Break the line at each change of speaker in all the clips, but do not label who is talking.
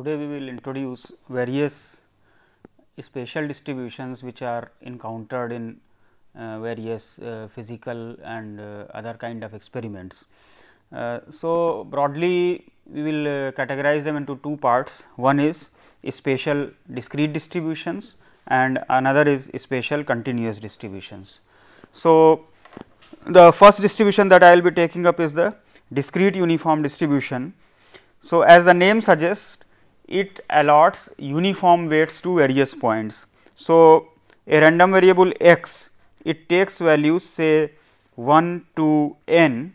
today we will introduce various spatial distributions which are encountered in various physical and other kind of experiments. So, broadly we will categorize them into two parts. One is spatial discrete distributions and another is spatial continuous distributions. So, the first distribution that I will be taking up is the discrete uniform distribution. So, as the name suggests, it allots uniform weights to various points. So, a random variable x, it takes values say 1 to n,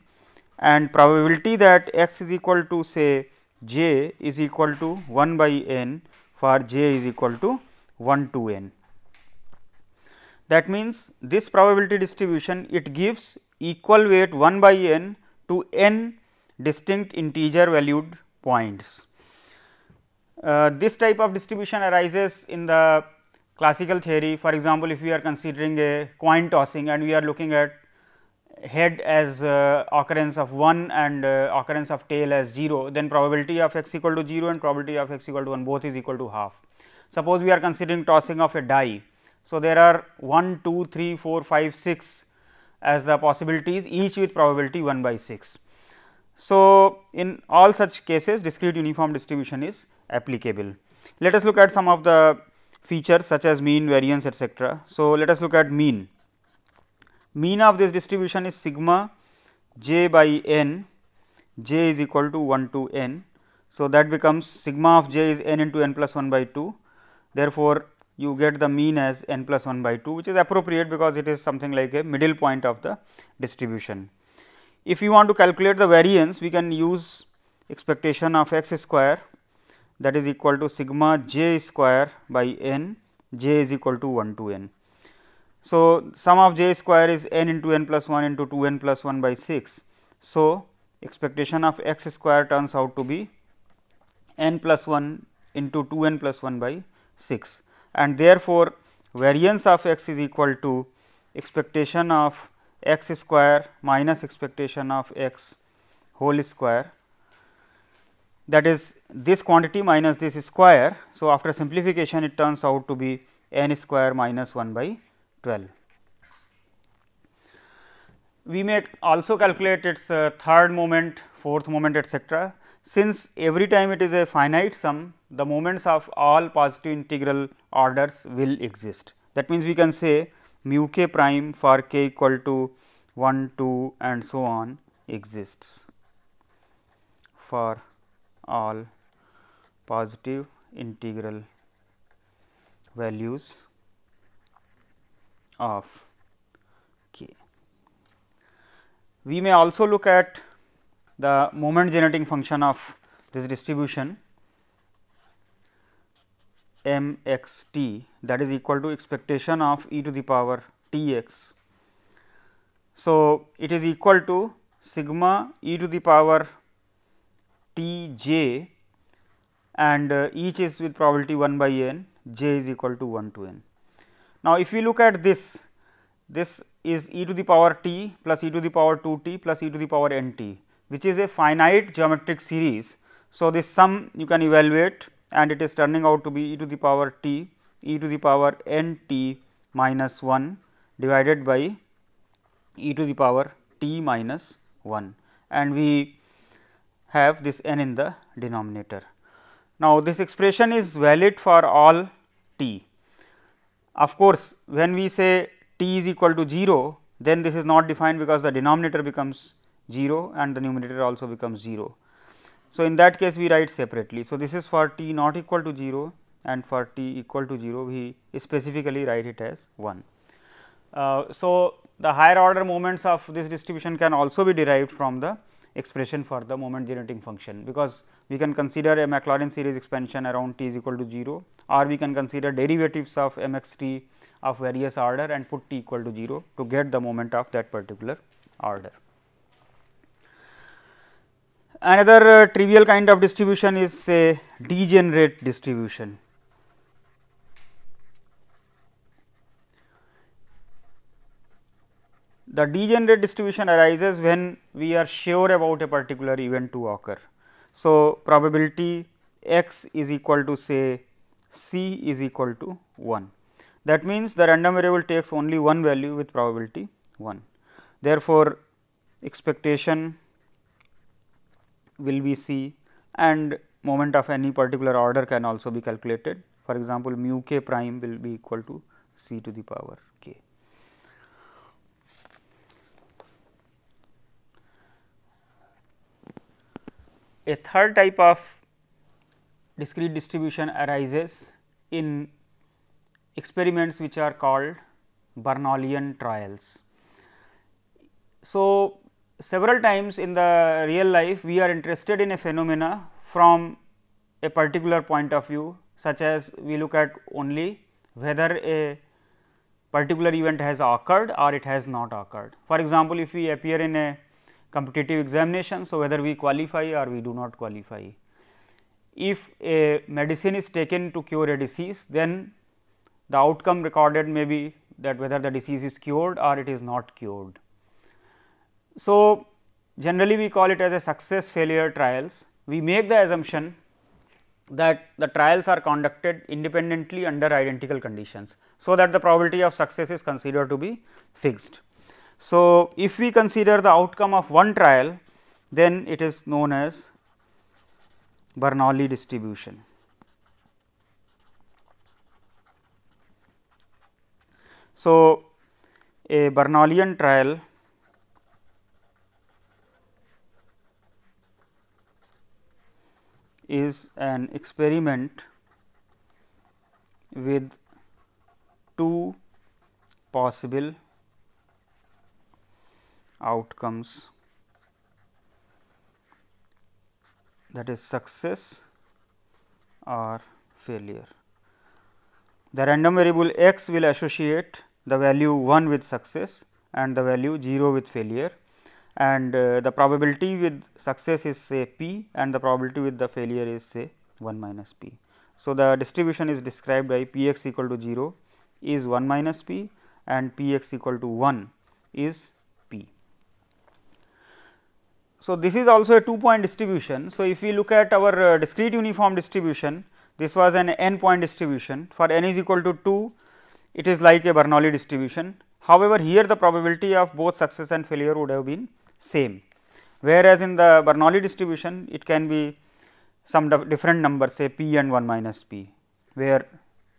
and probability that x is equal to say j is equal to 1 by n for j is equal to 1 to n. That means, this probability distribution it gives equal weight 1 by n to n distinct integer valued points. This type of distribution arises in the classical theory. For example, if we are considering a coin tossing and we are looking at head as occurrence of 1 and occurrence of tail as 0, then probability of x equal to 0 and probability of x equal to 1 both is equal to half. Suppose we are considering tossing of a die. So, there are 1, 2, 3, 4, 5, 6 as the possibilities, each with probability 1 by 6. So, in all such cases discrete uniform distribution is applicable. Let us look at some of the features such as mean, variance, etc. So, let us look at mean. Mean of this distribution is sigma j by n, j is equal to 1 to n. So, that becomes sigma of j is n into n plus 1 by 2. Therefore, you get the mean as n plus 1 by 2, which is appropriate because it is something like a middle point of the distribution. If you want to calculate the variance, we can use expectation of x square, that is equal to sigma j square by n, j is equal to 1 to n. So, sum of j square is n into n plus 1 into 2 n plus 1 by 6. So, expectation of x square turns out to be n plus 1 into 2 n plus 1 by 6, and therefore, variance of x is equal to expectation of x square minus expectation of x whole square, that is this quantity minus this square. So, after simplification it turns out to be n square minus 1 by 12. We may also calculate its third moment, fourth moment, etc. Since every time it is a finite sum, the moments of all positive integral orders will exist. That means, we can say mu k prime for k equal to 1, 2 and so on exists for all positive integral values of k. We may also look at the moment generating function of this distribution m x t, that is equal to expectation of e to the power t x. So, it is equal to sigma e to the power t j, and each is with probability 1 by n, j is equal to 1 to n. Now, if we look at this, this is e to the power t plus e to the power 2 t plus e to the power n t, which is a finite geometric series. So, this sum you can evaluate and it is turning out to be e to the power t, e to the power n t minus 1 divided by e to the power t minus 1, and we have this n in the denominator. Now, this expression is valid for all t. Of course, when we say t is equal to 0, then this is not defined because the denominator becomes 0 and the numerator also becomes 0. So, in that case we write separately. So, this is for t not equal to 0 and for t equal to 0 we specifically write it as 1. So, the higher order moments of this distribution can also be derived from the expression for the moment generating function, because we can consider a Maclaurin series expansion around t is equal to 0, or we can consider derivatives of m x t of various order and put t equal to 0 to get the moment of that particular order. Another trivial kind of distribution is say degenerate distribution. The degenerate distribution arises when we are sure about a particular event to occur. So, probability x is equal to say c is equal to 1. That means, the random variable takes only one value with probability 1. Therefore, expectation will be c, and moment of any particular order can also be calculated. For example, mu k prime will be equal to c to the power k. A third type of discrete distribution arises in experiments which are called Bernouillian trials. So, several times in the real life we are interested in a phenomena from a particular point of view, such as we look at only whether a particular event has occurred or it has not occurred. For example, if we appear in a competitive examination, so whether we qualify or we do not qualify. If a medicine is taken to cure a disease, then the outcome recorded may be that whether the disease is cured or it is not cured. So, generally we call it as a success failure trials. We make the assumption that the trials are conducted independently under identical conditions, so that the probability of success is considered to be fixed. So, if we consider the outcome of one trial, then it is known as Bernoulli distribution. So, a Bernouillian trial is an experiment with two possible outcomes, that is success or failure. The random variable x will associate the value 1 with success and the value 0 with failure, and the probability with success is say p and the probability with the failure is say 1 minus p. So, the distribution is described by p x equal to 0 is 1 minus p and p x equal to 1 is p. So, this is also a 2-point distribution. So, if we look at our discrete uniform distribution, this was an n point distribution. For n is equal to 2, it is like a Bernoulli distribution. However, here the probability of both success and failure would have been same, whereas in the Bernoulli distribution it can be some different number, say p and 1 minus p, where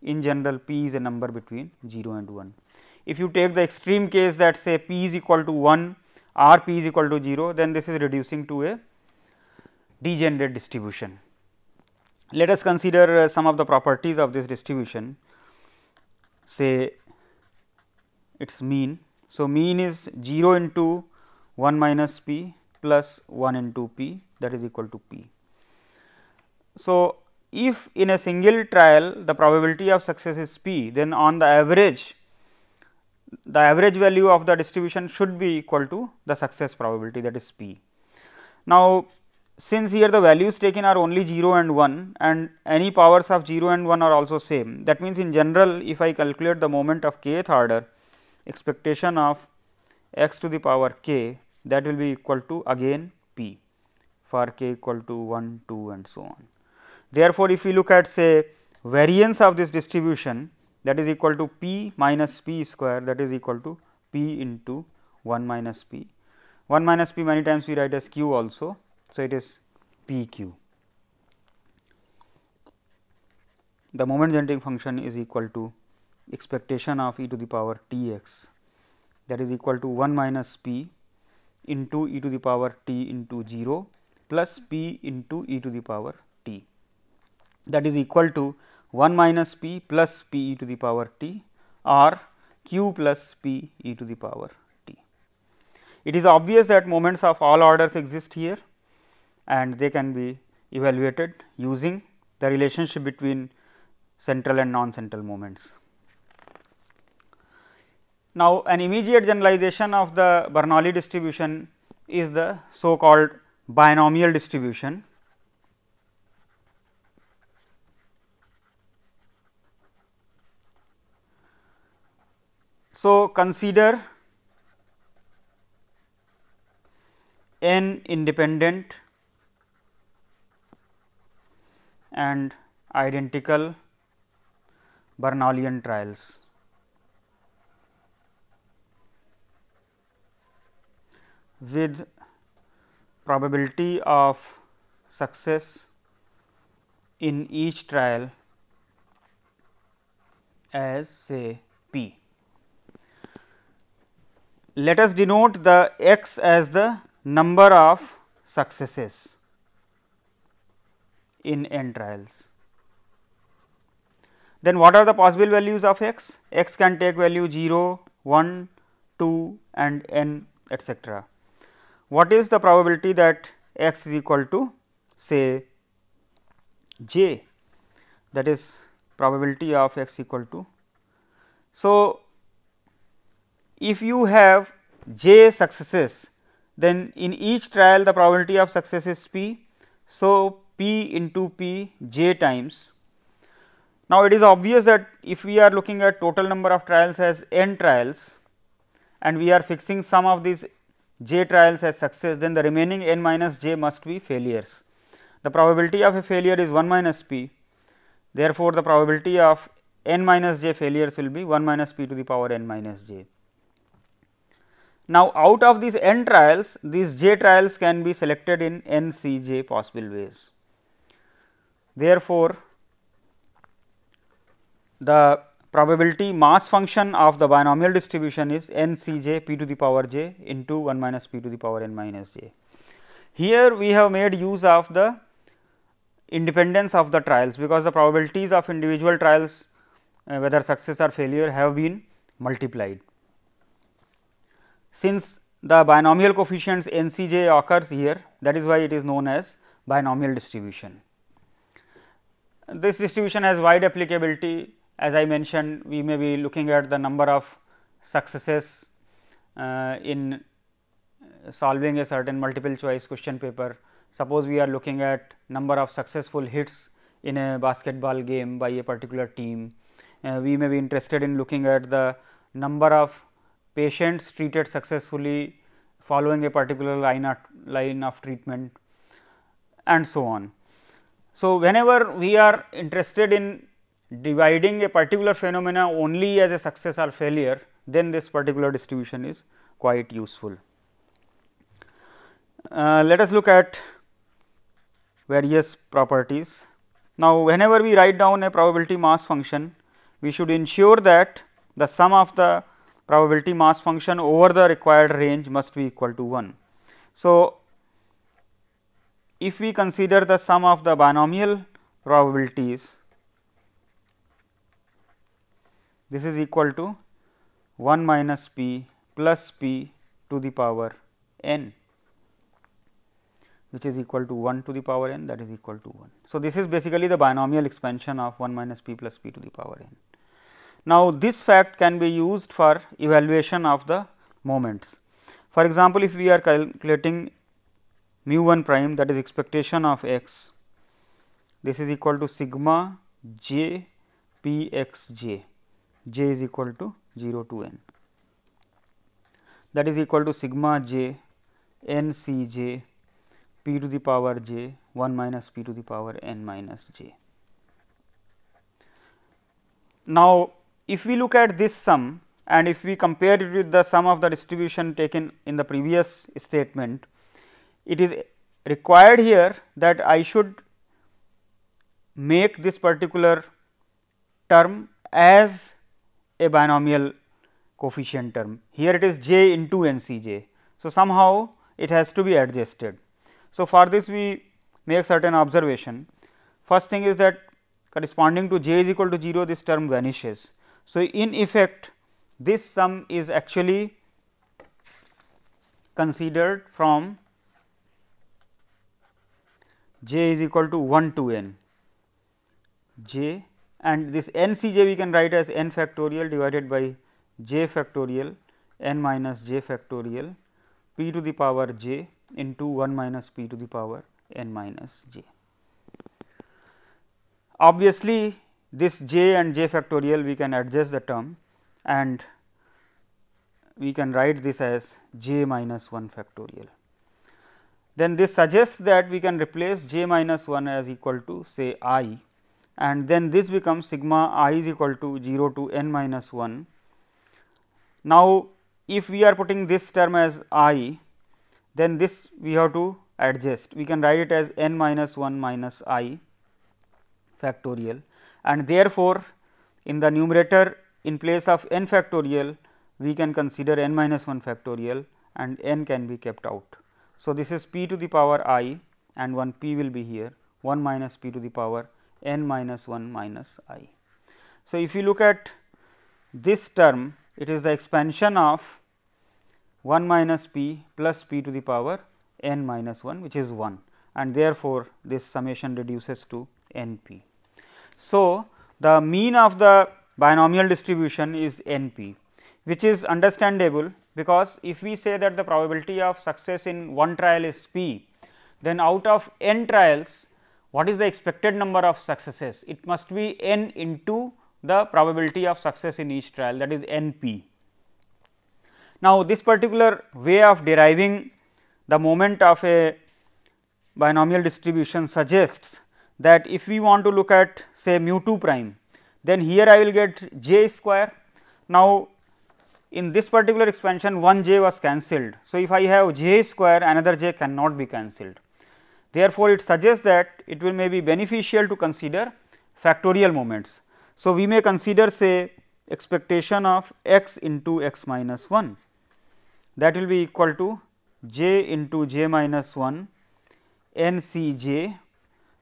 in general p is a number between 0 and 1. If you take the extreme case that say p is equal to 1 or p is equal to 0, then this is reducing to a degenerate distribution. Let us consider some of the properties of this distribution, say its mean. So, mean is 0 into 1 minus p plus 1 into p, that is equal to p. So, if in a single trial the probability of success is p, then on the average value of the distribution should be equal to the success probability, that is p. Now, since here the values taken are only 0 and 1 and any powers of 0 and 1 are also same, that means in general if I calculate the moment of kth order, expectation of x to the power k, that will be equal to again p for k equal to 1, 2 and so on. Therefore, if we look at say variance of this distribution, that is equal to p minus p square, that is equal to p into 1 minus p. 1 minus p many times we write as q also. So, it is p q. The moment generating function is equal to expectation of e to the power t x, that is equal to 1 minus p into e to the power t into 0 plus p into e to the power t, that is equal to 1 minus p plus p e to the power t or q plus p e to the power t. It is obvious that moments of all orders exist here and they can be evaluated using the relationship between central and non-central moments. Now, an immediate generalization of the Bernoulli distribution is the so called binomial distribution. So, consider n independent and identical Bernoullian trials. With probability of success in each trial as say p. Let us denote the x as the number of successes in n trials. Then what are the possible values of x? X can take value 0, 1, 2 and n etcetera. What is the probability that x is equal to say j, that is probability of x equal to. So, if you have j successes, then in each trial the probability of success is p. So, p into p j times. Now, it is obvious that if we are looking at total number of trials as n trials and we are fixing some of these j trials as success, then the remaining n minus j must be failures. The probability of a failure is 1 minus p. Therefore, the probability of n minus j failures will be 1 minus p to the power n minus j. Now, out of these n trials, these j trials can be selected in n c j possible ways. Therefore, the probability mass function of the binomial distribution is n c j p to the power j into 1 minus p to the power n minus j. Here we have made use of the independence of the trials, because the probabilities of individual trials whether success or failure have been multiplied. Since the binomial coefficients n c j occurs here, that is why it is known as binomial distribution. This distribution has wide applicability. As I mentioned, we may be looking at the number of successes in solving a certain multiple choice question paper. Suppose we are looking at number of successful hits in a basketball game by a particular team. We may be interested in looking at the number of patients treated successfully following a particular line of treatment and so on. So, whenever we are interested in dividing a particular phenomena only as a success or failure, then this particular distribution is quite useful. Let us look at various properties. Now, whenever we write down a probability mass function, we should ensure that the sum of the probability mass function over the required range must be equal to 1. So, if we consider the sum of the binomial probabilities, this is equal to 1 minus p plus p to the power n, which is equal to 1 to the power n, that is equal to 1. So, this is basically the binomial expansion of 1 minus p plus p to the power n. Now, this fact can be used for evaluation of the moments. For example, if we are calculating mu 1 prime, that is expectation of x, this is equal to sigma j p x j, j is equal to 0 to n, that is equal to sigma j n c j p to the power j 1 minus p to the power n minus j. Now, if we look at this sum and if we compare it with the sum of the distribution taken in the previous statement, it is required here that I should make this particular term as a binomial coefficient term. Here it is j into n c j. So, somehow it has to be adjusted. So, for this we make certain observation. First thing is that corresponding to j is equal to 0, this term vanishes. So, in effect this sum is actually considered from j is equal to 1 to n j, and this n c j we can write as n factorial divided by j factorial n minus j factorial p to the power j into 1 minus p to the power n minus j. Obviously, this j and j factorial we can adjust the term and we can write this as j minus 1 factorial. then this suggests that we can replace j minus 1 as equal to say I, and then this becomes sigma I is equal to 0 to n minus 1. Now, if we are putting this term as I, then this we have to adjust. We can write it as n minus 1 minus I factorial, and therefore, in the numerator in place of n factorial we can consider n minus 1 factorial and n can be kept out. So, this is p to the power I and one p will be here 1 minus p to the power n minus 1 minus I. So, if you look at this term, it is the expansion of 1 minus p plus p to the power n minus 1, which is 1, and therefore, this summation reduces to n p. So, the mean of the binomial distribution is n p, which is understandable, because if we say that the probability of success in one trial is p, then out of n trials, what is the expected number of successes? It must be n into the probability of success in each trial, that is n p. Now, this particular way of deriving the moment of a binomial distribution suggests that if we want to look at say mu 2 prime, then here I will get j square. Now, in this particular expansion one j was cancelled. So, if I have j square, another j cannot be cancelled. Therefore, it suggests that it will may be beneficial to consider factorial moments. So, we may consider say expectation of x into x minus 1, that will be equal to j into j minus 1 n c j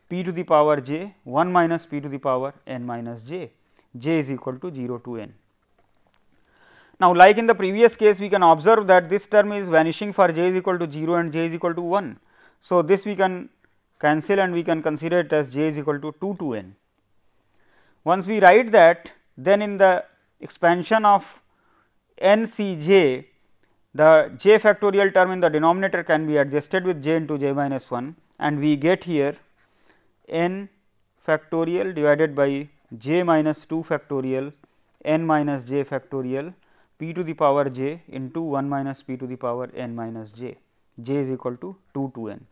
p to the power j 1 minus p to the power n minus j, j is equal to 0 to n. Now, like in the previous case, we can observe that this term is vanishing for j is equal to 0 and j is equal to 1. So, this we can cancel and we can consider it as j is equal to 2 to n. Once we write that, then in the expansion of n c j, the j factorial term in the denominator can be adjusted with j into j minus 1, and we get here n factorial divided by j minus 2 factorial n minus j factorial p to the power j into 1 minus p to the power n minus j, j is equal to 2 to n.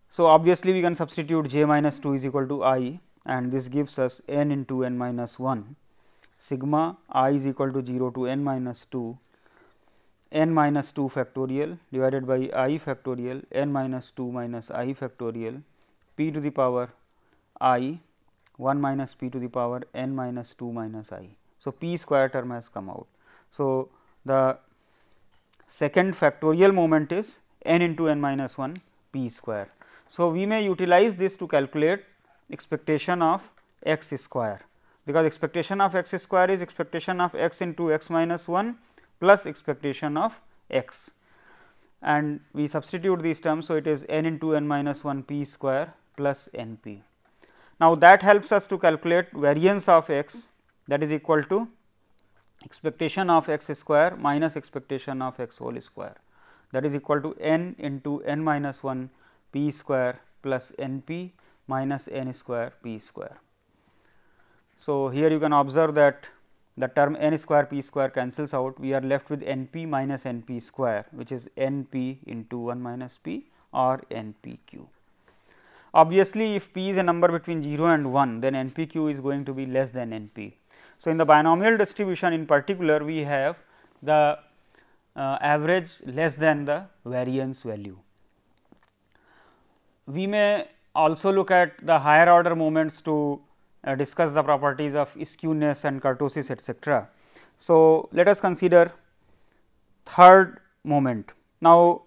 So, obviously, we can substitute j minus 2 is equal to I, and this gives us n into n minus 1 sigma I is equal to 0 to n minus 2 n minus 2 factorial divided by I factorial n minus 2 minus I factorial p to the power I 1 minus p to the power n minus 2 minus I. So, p square term has come out. So, the second factorial moment is n into n minus 1 p square. So, we may utilize this to calculate expectation of x square, because expectation of x square is expectation of x into x minus 1 plus expectation of x, and we substitute these terms. So, it is n into n minus 1 p square plus n p. Now, that helps us to calculate variance of x, that is equal to expectation of x square minus expectation of x whole square, that is equal to n into n minus 1 p square plus n p minus n square p square. So, here you can observe that the term n square p square cancels out, we are left with n p minus n p square, which is n p into 1 minus p or n p q. Obviously, if p is a number between 0 and 1, then n p q is going to be less than n p. So, in the binomial distribution in particular, we have the average less than the variance value. We may also look at the higher order moments to discuss the properties of skewness and kurtosis, etc. So, let us consider third moment. Now,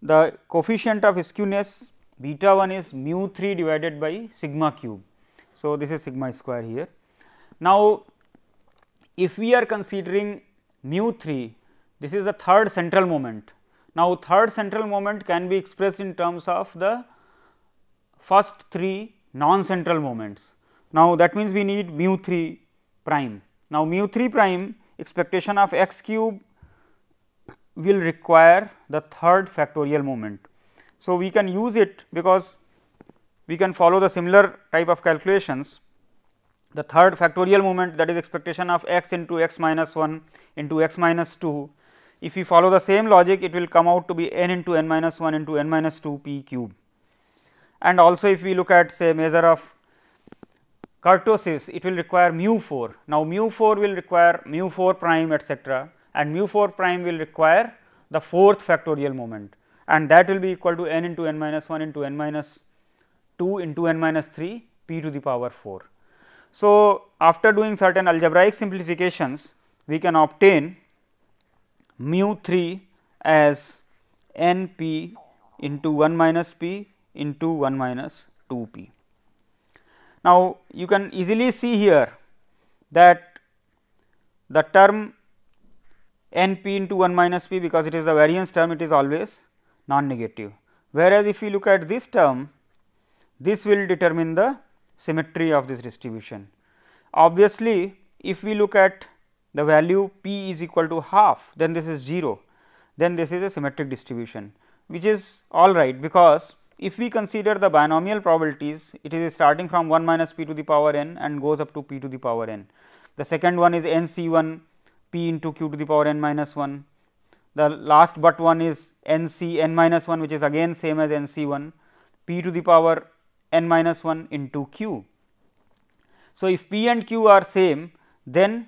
the coefficient of skewness beta 1 is mu 3 divided by sigma cube. So, this is sigma square here. Now, if we are considering mu 3, this is the third central moment. Now, third central moment can be expressed in terms of the first 3 non-central moments. Now, that means we need mu 3 prime. Now, mu 3 prime expectation of x cube will require the third factorial moment. So, we can use it because we can follow the similar type of calculations. The third factorial moment, that is expectation of x into x minus 1 into x minus 2, if we follow the same logic, it will come out to be n into n minus 1 into n minus 2 p cube. And also if we look at say measure of kurtosis, it will require mu 4. Now, mu 4 will require mu 4 prime etcetera, and mu 4 prime will require the fourth factorial moment, and that will be equal to n into n minus 1 into n minus 2 into n minus 3 p to the power 4. So, after doing certain algebraic simplifications, we can obtain mu 3 as n p into 1 minus p into 1 minus 2 p. Now, you can easily see here that the term n p into 1 minus p, because it is the variance term, it is always non-negative, whereas if you look at this term, this will determine the symmetry of this distribution. Obviously, if we look at the value p is equal to half, then this is 0, then this is a symmetric distribution, which is all right, because if we consider the binomial probabilities, it is starting from 1 minus p to the power n and goes up to p to the power n. The second one is n c 1 p into q to the power n minus 1. The last but one is n c n minus 1, which is again same as n c 1 p to the power n minus 1 into q. So, if p and q are same, then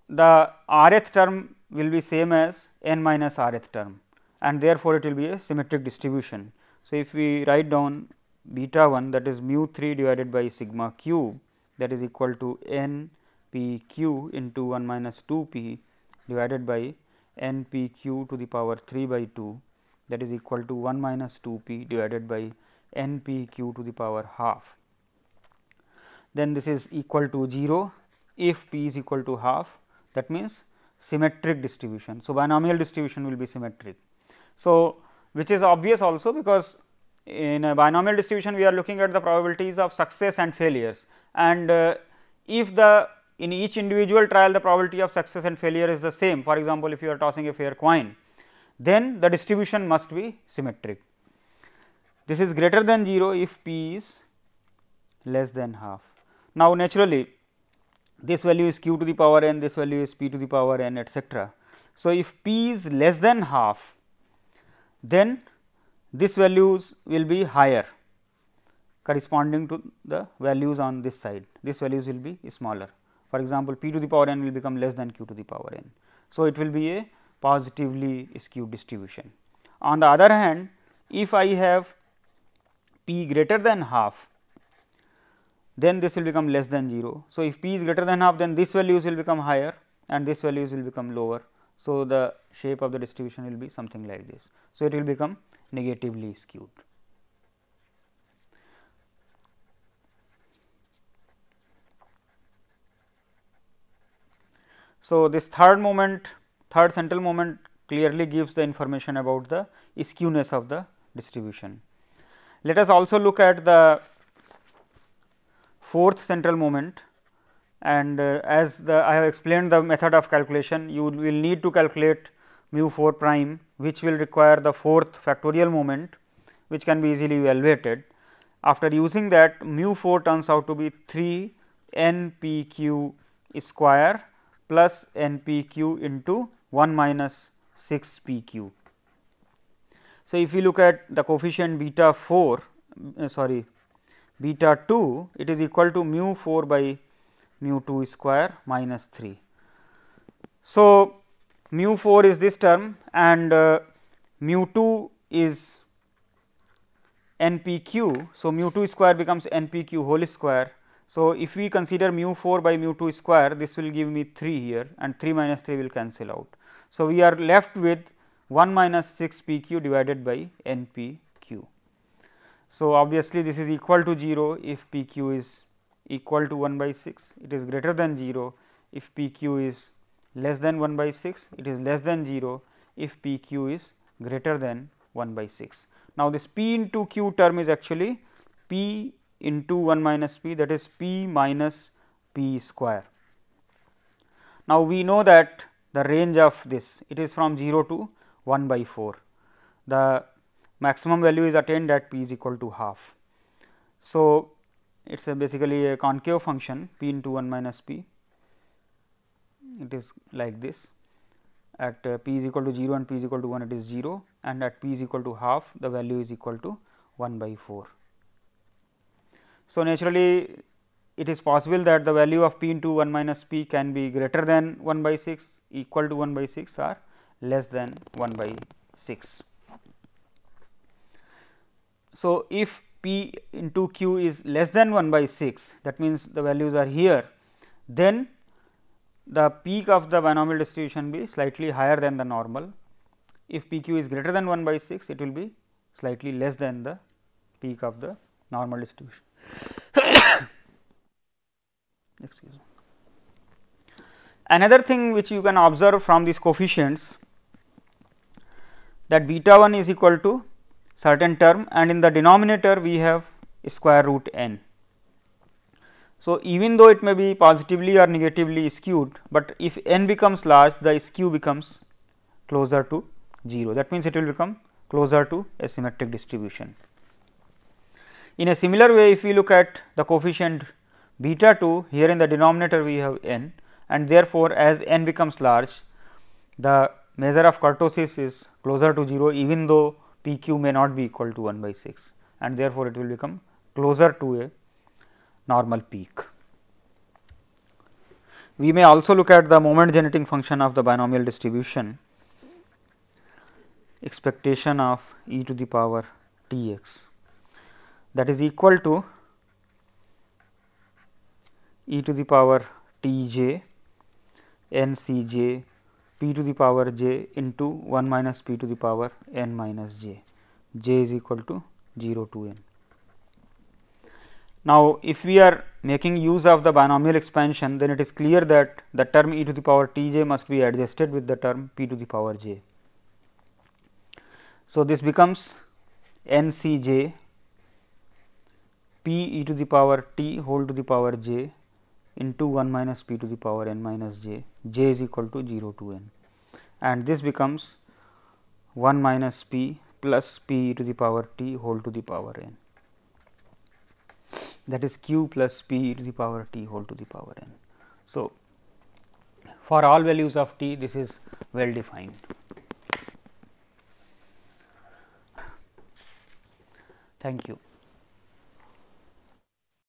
the rth term will be same as n minus rth term, and therefore, it will be a symmetric distribution. So, if we write down beta 1, that is mu 3 divided by sigma q, that is equal to n p q into 1 minus 2 p divided by n p q to the power 3 by 2, that is equal to 1 minus 2 p divided by n p q to the power half. Then this is equal to 0 if p is equal to half, that means symmetric distribution. So, binomial distribution will be symmetric. So, which is obvious also, because in a binomial distribution we are looking at the probabilities of success and failures, and if the in each individual trial the probability of success and failure is the same. For example, if you are tossing a fair coin, then the distribution must be symmetric. This is greater than 0 if p is less than half. Now, naturally this value is q to the power n, this value is p to the power n, etcetera. So, if p is less than half, then this values will be higher corresponding to the values on this side, this values will be smaller. For example, p to the power n will become less than q to the power n. So, it will be a positively skewed distribution. On the other hand, if I have p greater than half, then this will become less than 0. So, if p is greater than half, then this values will become higher and this values will become lower. So, the shape of the distribution will be something like this. So, it will become negatively skewed. So, this third central moment clearly gives the information about the skewness of the distribution. Let us also look at the fourth central moment, and as I have explained the method of calculation, you will need to calculate mu 4 prime, which will require the fourth factorial moment, which can be easily evaluated. After using that, mu 4 turns out to be 3 n p q square plus n p q into 1 minus 6 p q. So, if you look at the coefficient beta 4 beta 2, it is equal to mu 4 by mu 2 square minus 3. So, mu 4 is this term and mu 2 is n p q. So, mu 2 square becomes n p q whole square. So, if we consider mu 4 by mu 2 square, this will give me 3 here and 3 minus 3 will cancel out. So, we are left with 1 minus 6 p q divided by n p q. So, obviously, this is equal to 0 if p q is equal to 1 by 6, it is greater than 0 if p q is less than 1 by 6, it is less than 0 if p q is greater than 1 by 6. Now, this p into q term is actually p into 1 minus p, that is p minus p square. Now, we know that the range of this, it is from 0 to 1 by 4. The maximum value is attained at p is equal to half. So, it is basically a concave function p into 1 minus p, it is like this, at p is equal to 0 and p is equal to 1 it is 0, and at p is equal to half the value is equal to 1 by 4. So, naturally it is possible that the value of p into 1 minus p can be greater than 1 by 6, equal to 1 by 6 or less than 1 by 6. So, if p into q is less than 1 by 6, that means the values are here, then the peak of the binomial distribution be slightly higher than the normal. If p q is greater than 1 by 6, it will be slightly less than the peak of the normal distribution. Excuse me. Another thing which you can observe from these coefficients, that beta 1 is equal to certain term, and in the denominator we have square root n. So, even though it may be positively or negatively skewed, but if n becomes large, the skew becomes closer to 0. That means, it will become closer to a symmetric distribution. In a similar way, if we look at the coefficient beta 2, here in the denominator we have n, and therefore, as n becomes large, the measure of kurtosis is closer to 0, even though p q may not be equal to 1 by 6, and therefore, it will become closer to a normal peak. We may also look at the moment generating function of the binomial distribution, expectation of e to the power t x, that is equal to e to the power t j n c j p to the power j into 1 minus p to the power n minus j, j is equal to 0 to n. Now, if we are making use of the binomial expansion, then it is clear that the term e to the power t j must be adjusted with the term p to the power j. So, this becomes n c j p e to the power t whole to the power j into 1 minus p to the power n minus j, j is equal to 0 to n, and this becomes 1 minus p plus p e to the power t whole to the power n, that is q plus p e to the power t whole to the power n. So, for all values of t, this is well defined. Thank you.